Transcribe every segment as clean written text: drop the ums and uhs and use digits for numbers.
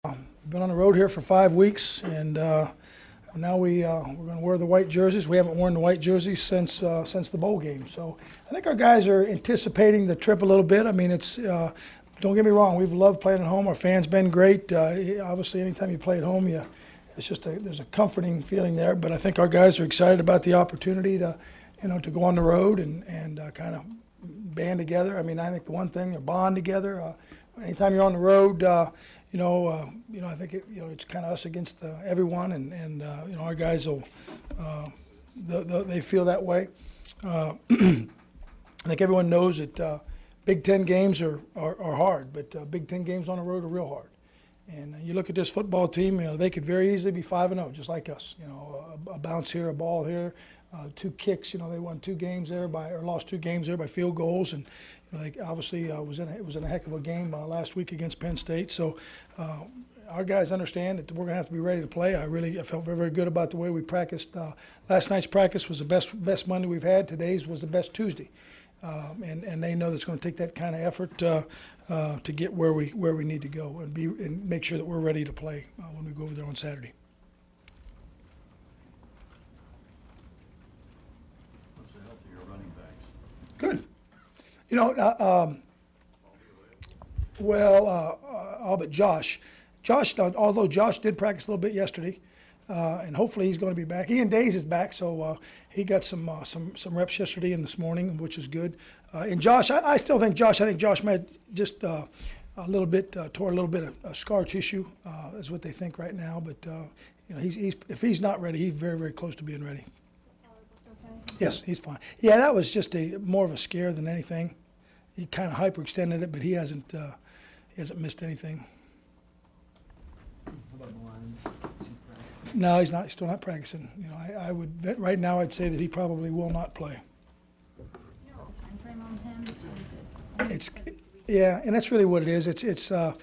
We've been on the road here for 5 weeks, and now we're going to wear the white jerseys. We haven't worn the white jerseys since the bowl game. So I think our guys are anticipating the trip a little bit. I mean, it's don't get me wrong, we've loved playing at home. Our fans been great. Obviously, anytime you play at home, it's just there's a comforting feeling there. But I think our guys are excited about the opportunity to go on the road and kind of band together. I mean, I think the one thing, they're bond together. Anytime you're on the road, I think it's kind of us against everyone, and our guys will they feel that way. I think everyone knows that Big Ten games are hard, but Big Ten games on the road are real hard. And you look at this football team, they could very easily be 5-0, just like us. A bounce here, a ball here, 2 kicks. They won 2 games there or lost 2 games there by field goals, and they obviously it was in a heck of a game last week against Penn State. So our guys understand that we're going to have to be ready to play. I felt very, very good about the way we practiced. Last night's practice was the best Monday we've had. Today's was the best Tuesday, and they know that it's going to take that kind of effort to get where we need to go and make sure that we're ready to play when we go over there on Saturday. What's the health of your running backs? Good. All but Josh. Although Josh did practice a little bit yesterday, and hopefully he's going to be back. Ian Days is back, so he got some reps yesterday and this morning, which is good. And Josh, I still think Josh. I think Josh might just a little bit tore a little bit of scar tissue, is what they think right now. But if he's not ready, he's very, very close to being ready. Yes, he's fine. Yeah, that was just more of a scare than anything. He kind of hyperextended it, but he hasn't missed anything. How about Milan's? No, he's not. He's still not practicing. I would right now. I'd say that he probably will not play. Time frame on him? Yeah, and that's really what it is. It's how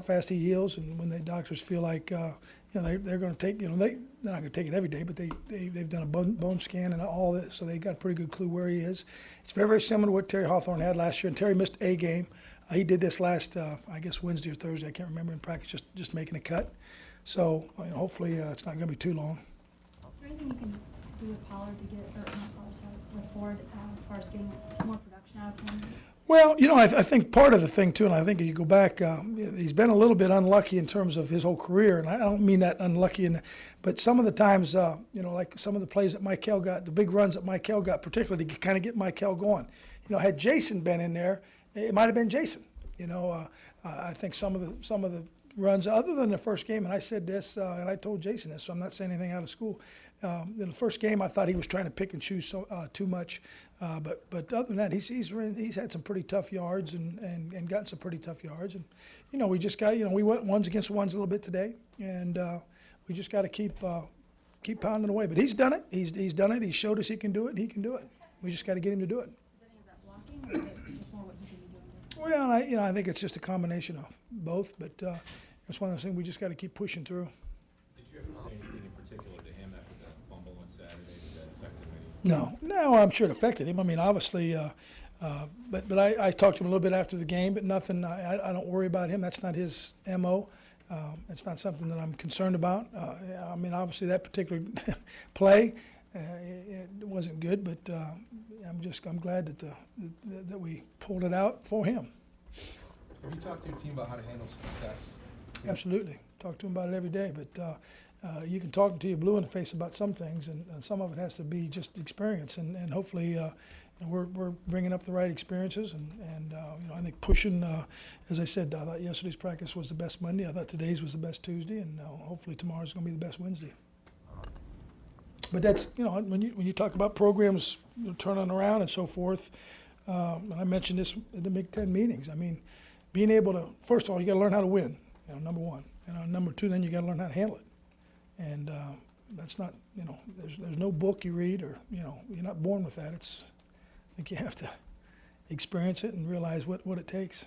fast he heals, and when the doctors feel like they're going to take they're not going to take it every day, but they've done a bone scan and all this, so they got a pretty good clue where he is. It's very, very similar to what Terry Hawthorne had last year, and Terry missed a game. He did this last I guess Wednesday or Thursday. I can't remember, in practice, just making a cut. So hopefully it's not going to be too long. Is there anything you can do with Pollard to get, or not Pollard, sorry, with Ford, as far as getting more production out of him? Well, I think part of the thing too, and I think if you go back, he's been a little bit unlucky in terms of his whole career, and I don't mean that unlucky, but some of the times, like some of the plays that Michael got, the big runs that Michael got, particularly to kind of get Michael going. Had Jason been in there, it might have been Jason. I think some of the runs, other than the first game, and I said this, and I told Jason this, so I'm not saying anything out of school. In the first game, I thought he was trying to pick and choose too much, but other than that, he's had some pretty tough yards and gotten some pretty tough yards, and we just got we went ones against ones a little bit today, and we just got to keep pounding away. But he's done it. He's done it. He showed us he can do it. And he can do it. We just got to get him to do it. Is any of that blocking, or is it just more what he can be doing? Well, I think it's just a combination of both, but it's one of those things we just got to keep pushing through. Did you ever say anything in particular to him after that fumble on Saturday? Does that affect him any? No, I'm sure it affected him. I mean, obviously, but I talked to him a little bit after the game, but nothing. I don't worry about him. That's not his MO. It's not something that I'm concerned about. I mean, obviously, that particular play, it wasn't good, but I'm glad that we pulled it out for him. Have you talked to your team about how to handle success? Absolutely. Talk to him about it every day, but you can talk until you're blue in the face about some things, and some of it has to be just experience, and hopefully we're bringing up the right experiences, and I think pushing, as I said, I thought yesterday's practice was the best Monday, I thought today's was the best Tuesday, and hopefully tomorrow's going to be the best Wednesday. But that's, when you talk about programs turning around and so forth, and I mentioned this at the Big Ten meetings, I mean, being able to, first of all, you got to learn how to win, number one. And number two, then you got to learn how to handle it. And that's not, there's no book you read, or, you're not born with that. I think you have to experience it and realize what it takes.